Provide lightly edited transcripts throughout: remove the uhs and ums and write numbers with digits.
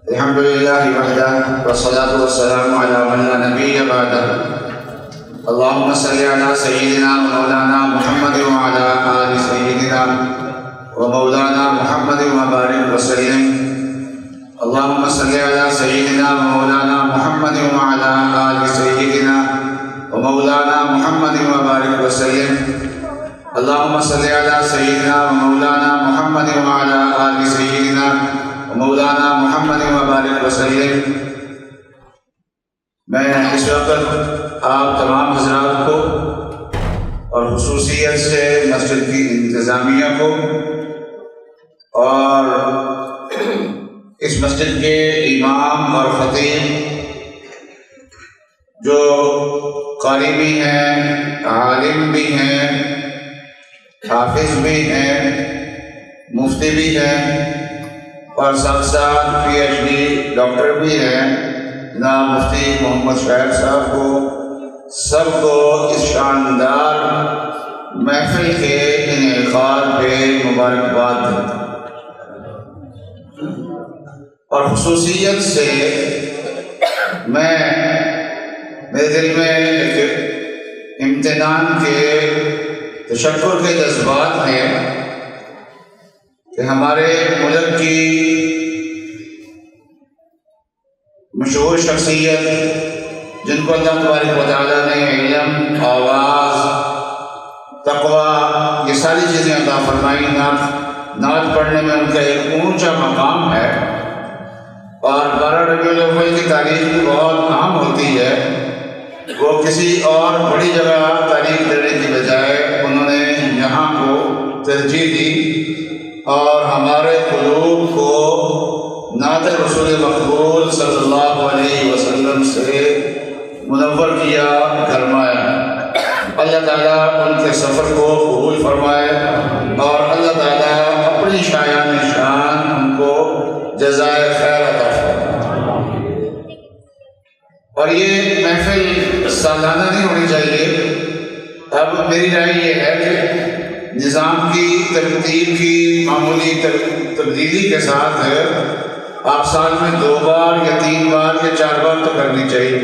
الحمد لله وحده والصلاة والسلام على من لا نبي بعده. اللهم صل على سيدنا ومولانا محمد وعلى آل سيدنا ومولانا محمد وبارك وسلم. اللهم صل على سيدنا ومولانا محمد وعلى آل سيدنا ومولانا محمد وبارك وسلم. اللهم صل على سيدنا ومولانا محمد وعلى آل سيدنا ومولانا محمد وبارك وسلم. میں اس وقت آپ تمام حضرات کو اور خصوصیت سے مسجد کی انتظامیہ کو اور اس مسجد کے امام اور خطیب جو قاری بھی ہیں، عالم بھی ہیں، حافظ بھی ہیں، مفتی بھی ہیں اور ساتھ ساتھ PhD ڈاکٹر بھی ہیں، جناب مفتی محمد شاہد صاحب کو، سب کو اس شاندار محفل کے انعقاد پہ مبارکباد دیتا ہوں. اور خصوصیت سے میرے دل میں ایک امتنان کے تشکر کے جذبات ہیں کہ ہمارے ملک کی مشہور شخصیت جن کو اللہ تبارک و تعالیٰ نے علم، آواز، تقویٰ یہ ساری چیزیں عطا فرمائی، نعت پڑھنے میں ان کا ایک اونچا مقام ہے اور 12 ربیع الاول کی تاریخ بھی بہت اہم ہوتی ہے. وہ کسی اور بڑی جگہ تاریخ دینے کی بجائے انہوں نے یہاں کو ترجیح دی اور ہمارے قلوب کو نعت رسول مقبول صلی اللہ علیہ وسلم سے منور کیا، گرمایا. اللہ تعالیٰ ان کے سفر کو قبول فرمائے اور اللہ تعالیٰ اپنی شایان شان ان کو جزائے خیر عطا فرمائے. اور یہ محفل سالانہ نہیں ہونی چاہیے. اب میری رائے یہ ہے کہ نظام کی ترتیب کی معمولی تبدیلی کے ساتھ آپ سال میں 2 بار یا 3 بار یا 4 بار تو کرنی چاہیے،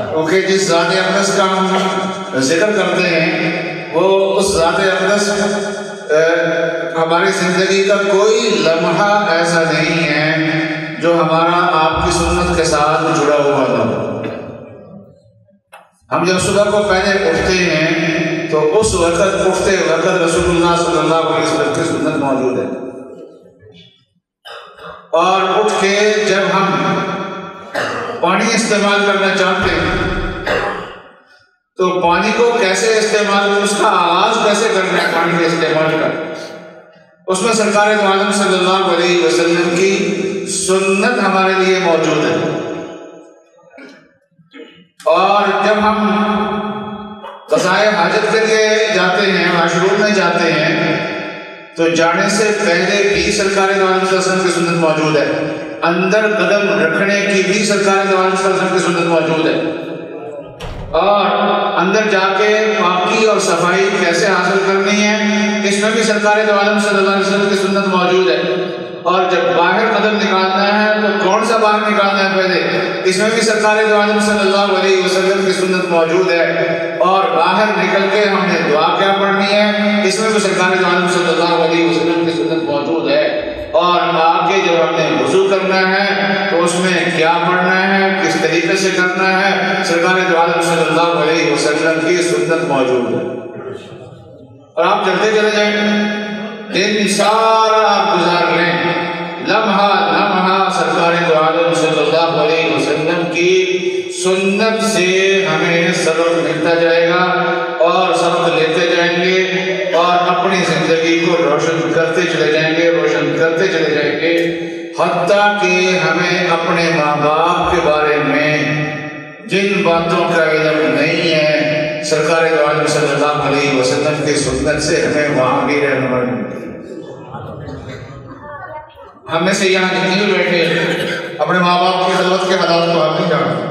کیونکہ جس ذات اقدس کا ہم ذکر کرتے ہیں وہ اس ذات اقدس ہماری زندگی کا کوئی لمحہ ایسا نہیں ہے جو ہمارا آپ کی سنت کے ساتھ جڑا ہوا نہ ہو. ہم جب صبح کو پہلے اٹھتے ہیں تو اس وقت اٹھتے وقت رسول اللہ صلی اللہ علیہ وسلم کی سنت موجود ہے، اور اٹھ کے جب ہم پانی استعمال کرنا چاہتے ہیں تو پانی کو کیسے استعمال، اس کا آغاز کیسے کرنا ہے پانی کے استعمال کا، اس میں سرکار دو عالم صلی اللہ علیہ وسلم کی سنت ہمارے لیے موجود ہے. اور جب ہم قضائے حاجت کے لیے جاتے ہیں، واش روم میں جاتے ہیں، تو جانے سے پہلے بھی سرکار دو عالم صلی اللہ علیہ وسلم کی سنت موجود ہے. اندر قدم رکھنے کی بھی سرکار دو عالم صلی اللہ علیہ وسلم کی سنت موجود ہے. اور اندر جا کے پاکی اور صفائی کیسے حاصل کرنی ہے اس میں بھی سرکار دو عالم صلی اللہ علیہ وسلم کی سنت موجود ہے. اور جب باہر قدم نکالنا ہے تو کون سا باہر نکالنا ہے پہلے، اس میں بھی سرکار دو عالم صلی اللہ علیہ وسلم کی سنت موجود ہے. اور باہر نکل کے ہم نے دعا کیا پڑھنی ہے اس میں بھی سرکار دو عالم صلی اللہ علیہ وسلم کی سنت موجود ہے. اور آگے جب ہم نے وضو کرنا ہے تو اس میں کیا پڑھنا ہے، کس طریقے سے کرنا ہے، سرکار دو عالم صلی اللہ علیہ وسلم کی سنت موجود ہے. اور آپ چلتے چلے جائیں، دن سارا آپ گزار لیں، لمحہ لمحہ سرکار دو عالم صلی اللہ علیہ وسلم کی سنت سے ہمیں سبق ملتا جائے گا اور سبق لیتے جائیں گے اور اپنی زندگی کو روشن کرتے چلے جائیں گے، روشن کرتے چلے جائیں گے، حتیٰ کہ ہمیں اپنے ماں باپ کے بارے میں جن باتوں کا علم نہیں ہے سرکار دو عالم صلی اللہ علیہ وسلم کی سنت سے ہمیں وہاں بھی رہنمائی ملتی ہے. ہم میں سے یہاں جتنے بھی بیٹھے اپنے ماں باپ کی خدمت کے حالات کو آپ نہیں جانتے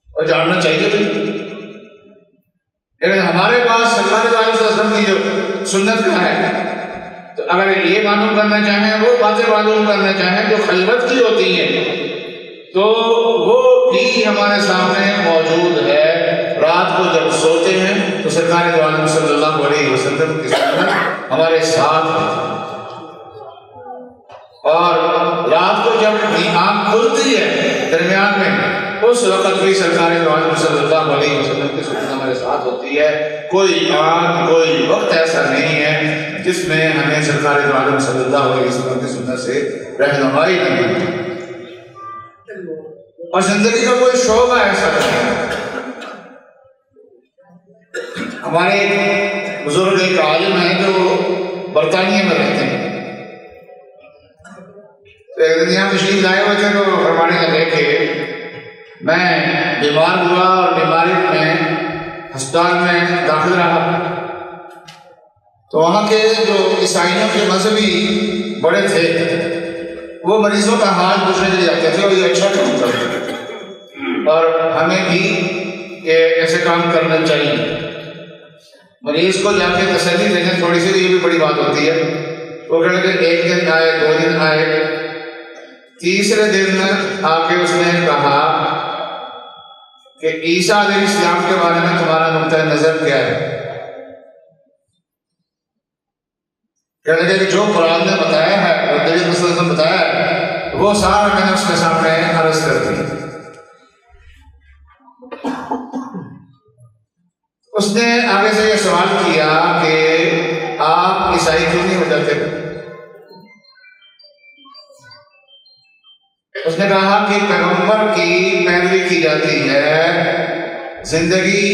اور جاننا چاہیے بھی، لیکن ہمارے پاس سرکار دو عالم صلی اللہ علیہ وسلم کی جو سنت کا ہے تو اگر یہ معلوم کرنا چاہیں، وہ باتیں معلوم کرنا چاہیں جو خلوت کی ہوتی ہیں، تو وہ بھی ہمارے سامنے موجود ہے۔ رات کو جب سوتے ہیں تو سرکار دو عالم صلی اللہ علیہ وسلم کی سنت ہمارے ساتھ ہے، اور رات کو جب آنکھ کھلتی ہے درمیان میں، اس وقت بھی سرکار دو عالم صلی اللہ علیہ وسلم کی سنت ہمارے ساتھ ہوتی ہے۔ کوئی آنکھ، کوئی وقت ایسا نہیں ہے جس میں ہمیں سرکار دو عالم صلی اللہ علیہ وسلم کی سنت سے رہنمائی نہیں ہے، اور زندگی کا کوئی شعبہ ایسا نہیں ہے۔ ہمارے بزرگ ایک عالم ہیں جو برطانیہ میں رہتے ہیں، تو ایک دن یہاں تشریف لائے ہوئے تھے، تو فرمانے لگے کہ میں بیمار ہوا اور بیماری میں ہسپتال میں داخل رہا، تو وہاں کے جو عیسائیوں کے مذہبی بڑے تھے وہ مریضوں کا حال پوچھنے کے لیے آتے تھے، اور یہ اچھا کام کرتے تھے، اور ہمیں بھی یہ ایسے کام کرنا چاہیے۔ مریض کو جا کے تسلی دینا تھوڑی سی یہ بھی بڑی بات ہوتی ہے۔ وہ کہنے کہ ایک دن آئے، 2 دن آئے، تیسرے دن آ کے اس نے کہا کہ عیسیٰ علیہ السلام کے بارے میں تمہارا نقطۂ نظر کیا ہے؟ کہنے لگے کہ جو قرآن نے بتایا ہے، اور نبی صلی اللہ علیہ وسلم نے بتایا ہے، وہ سارا میں نے اس کے سامنے عرض کر دی۔ اس نے آگے سے یہ سوال کیا کہ آپ عیسائی کیوں نہیں ہو جاتے؟ اس نے کہا کہ پیغمبر کی پیروی کی جاتی ہے زندگی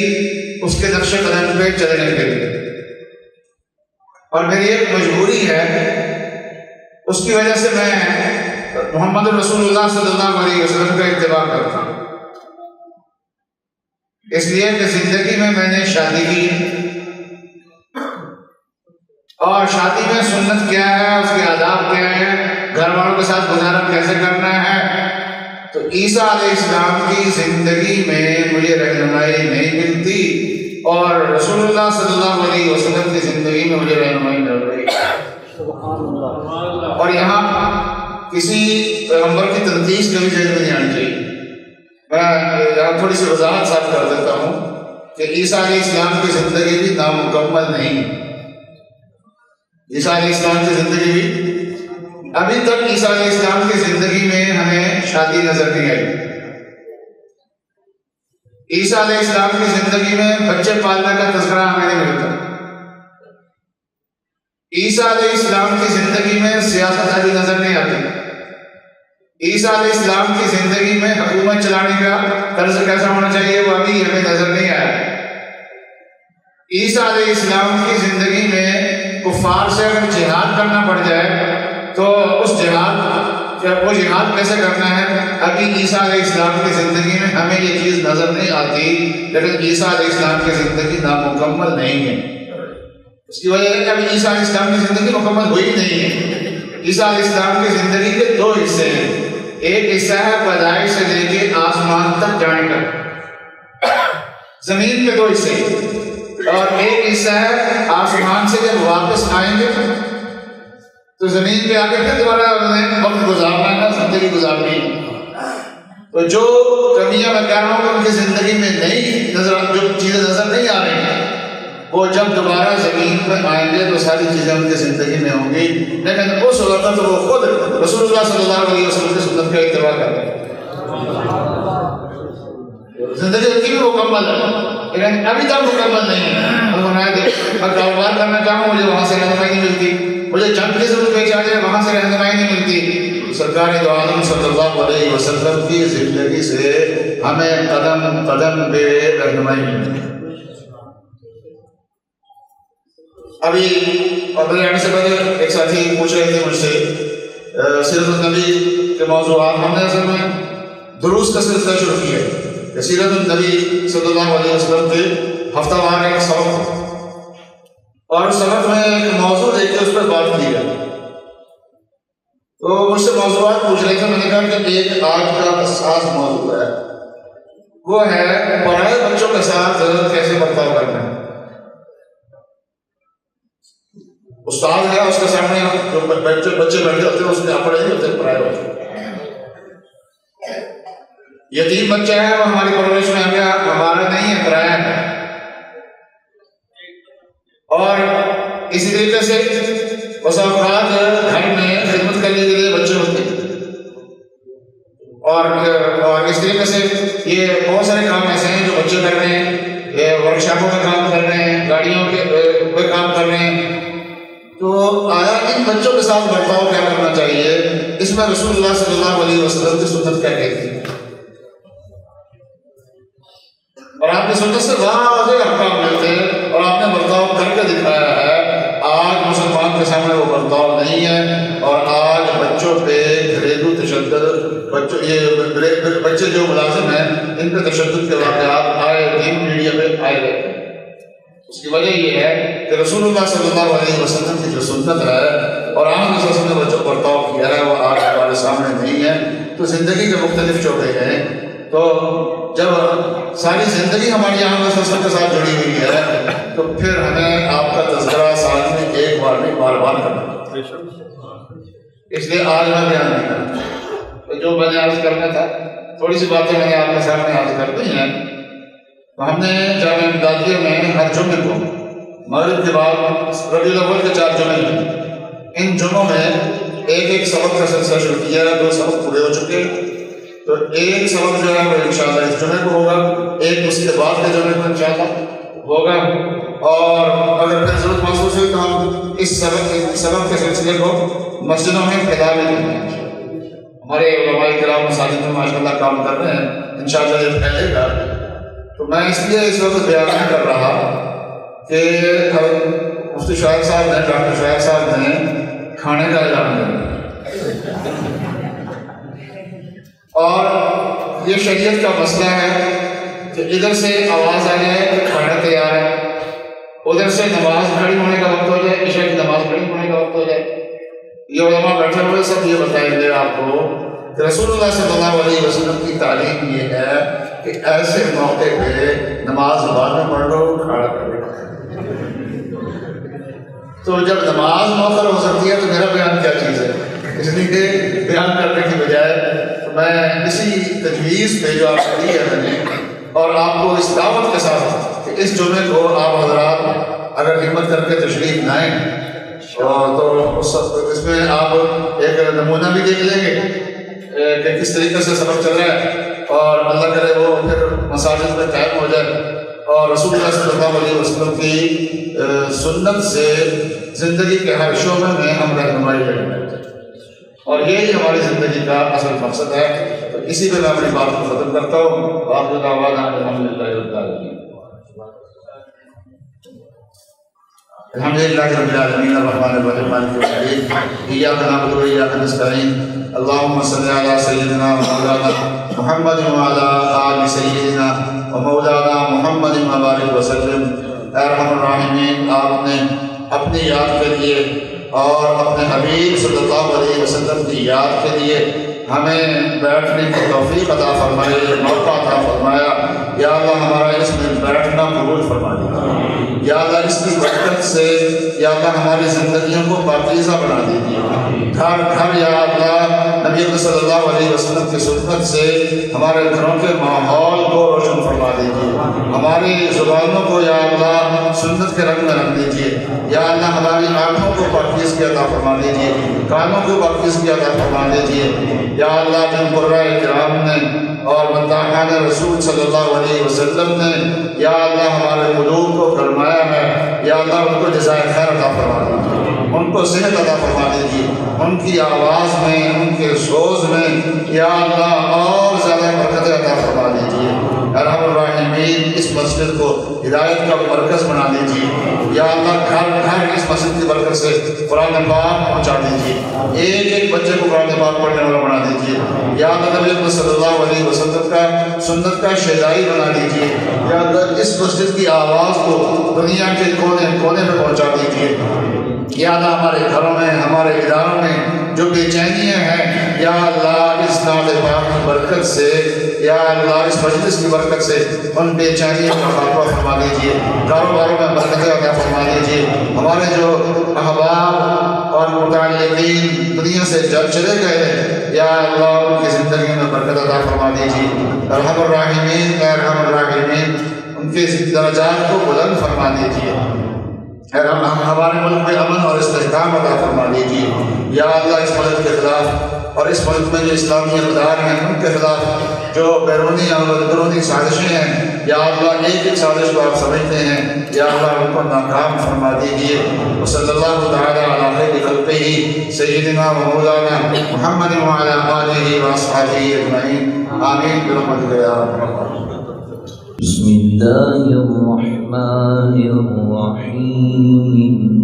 اس کے نقش قدم پہ چلنے کے لیے، اور میری ایک مجبوری ہے، اس کی وجہ سے میں محمد رسول اللہ صلی اللہ علیہ وسلم کا اتباع کرتا ہوں، اس لیے کہ زندگی میں نے شادی کی، اور شادی میں سنت کیا ہے، اس کے آداب کیا ہے، گھر والوں کے ساتھ گزارا کیسے کرنا ہے۔ تو عیسیٰ علیہ السلام کی زندگی میں مجھے رہنمائی نہیں ملتی، اور رسول اللہ صلی اللہ علیہ وسلم کی زندگی میں مجھے رہنمائی مل رہی ہے۔ اور یہاں کسی پیغمبر کی تنقید کبھی ذہن میں نہیں آنی چاہیے۔ میں یہاں تھوڑی سی وضاحت صاف کر دیتا ہوں کہ عیسیٰ علیہ السلام کی زندگی بھی نامکمل نہیں۔ عیسیٰ علیہ السلام کی زندگی بھی ابھی تک عیسیٰ علیہ السلام کی زندگی میں ہمیں شادی نظر نہیں آئی۔ عیسیٰ علیہ السلام کی زندگی میں بچے پالنے کا تذکرہ ہمیں نہیں ملتا۔ عیسیٰ علیہ السلام کی زندگی میں سیاست ابھی نظر نہیں آتی۔ عیسیٰ علیہ السلام کی زندگی میں حکومت چلانے کا طرز کیسا ہونا چاہیے وہ ابھی ہمیں نظر نہیں آیا۔ عیسیٰ علیہ السلام کی زندگی میں کفار سے اگر جہاد کرنا پڑ جائے تو اس وہ جہاد کیسے کرنا ہے، ابھی عیسیٰ علیہ السلام کی زندگی میں ہمیں یہ چیز نظر نہیں آتی، لیکن عیسیٰ علیہ السلام کی زندگی نامکمل نہیں ہے۔ اس کی وجہ ہے کہ ابھی عیسیٰ علیہ السلام کی زندگی مکمل ہوئی نہیں ہے۔ عیسیٰ علیہ السلام کی زندگی کے 2 حصے ہیں، ایک حصہ ہے پیدائش سے لے کے آسمان تک جانے کا، زمین کے 2 حصے، اور ایک حصہ ہے آسمان سے جب واپس آئیں گے تو زمین پہ آ کے پھر دوبارہ انہیں وقت گزارنا ہے، زندگی گزارنی ہے۔ تو جو کمیاں میں کہہ رہا ہوں کہ ان کی زندگی میں نہیں نظر، جو چیزیں نظر نہیں آ رہی ہیں، وہ جب دوبارہ زمین پہ آئیں گے تو ساری چیزیں ان کی زندگی میں ہوں گی، لیکن اس وقت وہ خود رسول اللہ صلی اللہ علیہ وسلم کی سنت کا اتباع کرتے ہیں۔ زندگی ان کی بھی مکمل ہے، لیکن ابھی تک مکمل نہیں ہے۔ میں کاروبار کرنا چاہوں، مجھے وہاں سے رہنمائی نہیں ملتی، مجھے جنگ کی ضرورت پیش آ جائے، وہاں سے رہنمائی نہیں ملتی۔ سرکار دو عالم صلی اللہ علیہ وسلم کی زندگی سے ہمیں قدم قدم پہ رہنمائی ملتی۔ ابھی میرے آنے سے پہلے ایک ساتھی پوچھ رہے تھے مجھ سے سیرت النبی کے موضوعات، ہم نے اصل میں دروس کا سلسلہ شروع کیا ہے۔ سیرت النبی صلی اللہ علیہ وسلم کے ہفتہ وار ایک سبق، اور اس سبق میں ایک موضوع دیکھ کے اس پر بات کی ہے، تو مجھ سے موضوعات پوچھ رہے تھے۔ میں نے کہا کہ ایک آج کا حساس موضوع ہے، وہ ہے پڑھائے بچوں کے ساتھ کیسے برتاؤ کرنا ہے۔ استاد ہے اس کے سامنے جو بچے بیٹھے ہوتے ہیں اس کے اپنے نہیں ہوتے، پرائے ہوتے ہیں۔ یتیم بچہ ہے وہ ہماری پرورش میں آ گیا، ہمارا نہیں ہے، پرایا ہے۔ اور اسی طریقے سے بس اوقات گھر میں خدمت کرنے کے لیے بچے ہوتے ہیں، اور اس طریقے سے یہ بہت سارے کام ایسے ہیں جو بچے کر رہے ہیں، یہ ورک شاپوں میں کام کر رہے ہیں، گاڑیوں پہ کام کر رہے ہیں۔ تو آیا ان بچوں کے ساتھ برتاؤ کیا کرنا چاہیے، اس میں رسول اللہ صلی اللہ علیہ وسلم کی سنت کیا کہتی ہے، اور آپ کی سنت سے واضح احکام ملتے ہیں اور آپ نے برتاؤ کر کے دکھایا ہے۔ آج مسلمان کے سامنے وہ برتاؤ نہیں ہے، اور آج بچوں پہ گھریلو تشدد، بچے جو ملازم ہیں ان پہ تشدد کے واقعات آئے دن میڈیا پہ آئے رہتے ہیں۔ اس کی وجہ یہ ہے کہ رسول اللہ صلی اللہ علیہ وسلم کی جو سنت ہے اور عام وسلم نے بچوں پر برتاؤ کیا ہے وہ آج ہمارے سامنے نہیں ہے۔ تو زندگی کے مختلف شعبے ہیں، تو جب ساری زندگی ہماری عام وسلم کے ساتھ جڑی ہوئی ہے تو پھر ہمیں آپ کا تذکرہ سال میں ایک بار نہیں بار بار کرنا، اس لیے آج میں بیان نہیں کرتا۔ تو جو میں نے عرض کرنا تھا تھوڑی سی باتیں میں نے آپ کے سامنے عرض کر دی ہیں۔ ہم نے جامعہ امدادیہ میں ہر جمعے کو مغرب کے بعد ربیع الاول کے 4 جمعے میں ان جمعوں میں ایک سبق کا سلسلہ شروع کیا ہے۔ 2 سبق پورے ہو چکے، تو ایک سبق جو ہے وہ انشاءاللہ اس جمعے کو ہوگا، ایک اس کے بعد کے جمعے کو انشاءاللہ ہوگا، اور اگر پھر ضرورت محسوس ہوئی تو ہم اس سبق کے سلسلے کو مسجدوں میں پھیلا بھی دیں گے۔ ہمارے علماء کرام مساجد میں ماشاءاللہ کام کر رہے ہیں، انشاءاللہ یہ پھیلے گا۔ تو میں اس لیے اس وقت بیان نہیں کر رہا کہ مفتی شاعر صاحب نے، ڈاکٹر شاعر صاحب نے کھانے کا اعلان کیا، اور یہ شریعت کا مسئلہ ہے کہ ادھر سے آواز آ جائے کہ کھانا تیار ہے، ادھر سے نماز کھڑی ہونے کا وقت ہو جائے، عشاء کی نماز کھڑی ہونے کا وقت ہو جائے۔ یہ علماء بیٹھے ہوئے سب یہ بتائیں گے آپ کو کہ رسول اللہ صلی اللہ علیہ وسلم کی تعلیم یہ ہے کہ ایسے موقع پہ نماز بعد میں پڑھ لو، کھڑا کر لو۔ تو جب نماز مؤخر ہو سکتی ہے تو میرا بیان کیا چیز ہے، اس لیے بیان کرنے کی بجائے تو میں اسی تجویز پہ جو آپ سے دی ہے میں نے، اور آپ کو اس دعوت کے ساتھ کہ اس جمعے کو آپ حضرات اگر ہمت کر کے تشریف لائیں تو اس میں آپ ایک نمونہ بھی دیکھ لیں گے کہ کس طریقے سے سبق چل رہا ہے، اور اللہ کرے وہ پھر مساجد میں قائم ہو جائے، اور رسول اللہ صلی اللہ علیہ وسلم کی سنت سے زندگی کے ہر شعبے میں ہم رہنمائی کریں، اور یہی ہماری زندگی کا اصل مقصد ہے۔ تو اسی پہ میں اپنی بات کو ختم کرتا ہوں۔ وآخر دعوانا الحمدللہ رب العالمین۔ الحمدللہ رب العالمین الرحمن الرحیم مالک یوم الدین ایاک نعبد و ایاک نستعین اللهم صل علی سیدنا مولانا محمد وعلی آل سیدنا و مولانا محمد وبارک وسلم۔ اے ارحم الراحمین، آپ نے اپنی یاد کے لیے اور اپنے حبیب صلی اللہ علیہ وسلم کی یاد کے لیے ہمیں بیٹھنے کی توفیق عطا فرمائے، موقع عطا فرمایا۔ یا اللہ ہمارا اس میں بیٹھنا قبول فرما دیجیے، یا اللہ اس کی برکت سے یا اللہ ہماری زندگیوں کو پاکیزہ بنا دیجیے۔ گھر گھر یا اللہ نبی صلی اللہ علیہ وسلم کی سنت سے ہمارے گھروں کے ماحول کو روشن فرما دیجیے، ہماری زبانوں کو یا اللہ سنت کے رنگ میں رکھ دیجیے۔ یا اللہ ہماری آنکھوں کو پاکیزگی عطا فرما دیجیے، کانوں کو پاکیزگی عطا فرما دیجیے۔ یا اللہ جن قرآن کرام نے اور مداحان رسول صلی اللہ علیہ وسلم نے یا اللہ ہمارے قلوب کو گرمایا ہے، یا اللہ ان کو جزائے خیر عطا فرما دیجیے، ان کو صحت عطا فرما دیجیے، ان کی آواز میں، ان کے سوز میں یا اللہ اور زیادہ برکت عطا فرما دیجیے۔ ارحم الراحمین، اس مسجد کو ہدایت کا مرکز بنا دیجیے، یا اللہ گھر گھر اس مسجد کی برکت سے قرآن پاک پہنچا دیجیے۔ ایک ایک بچے کو قرآن پاک پڑھنے والا بنا دیجیے یا اللہ نبی صلی اللہ علیہ وسلم کا سنت کا شیدائی بنا دیجیے یا اللہ اس مسجد کی آواز کو دنیا کے کونے کونے میں پہنچا دیجیے یا اللہ ہمارے گھروں میں ہمارے اداروں میں جو بے چینیاں ہیں یا اللہ اس نعت پاک کی برکت سے یا اللہ اس مجلس کی برکت سے ان بے چینیوں کا خاتمہ فرما دیجیے کاروباروں میں برکتیں عطا فرما دیجیے ہمارے جو احباب اور متعلقین دنیا سے چلے گئے یا اللہ ان کی زندگی میں برکت عطا فرما دیجیے ارحم الراحمین اے ارحم الراحمین ان کے درجات کو بلند فرما دیجیے ہمارے ملک میں امن اور استحکام عطا فرما دیجیے یا اللہ اس ملک کے خلاف اور اس ملک میں جو اسلامی اقدار ہیں ان کے خلاف جو بیرونی اور اندرونی سازشیں ہیں یا اللہ ایک ایک سازش کو آپ سمجھتے ہیں یا اللہ ان کو ناکام فرما دیجیے وصلی اللہ تعالی علی خیر خلقہ سیدنا و مولانا محمد وعلی آلہ واصحابہ اجمعین آمین برحمتک یا ارحم الراحمین بسم الله الرحمن الرحيم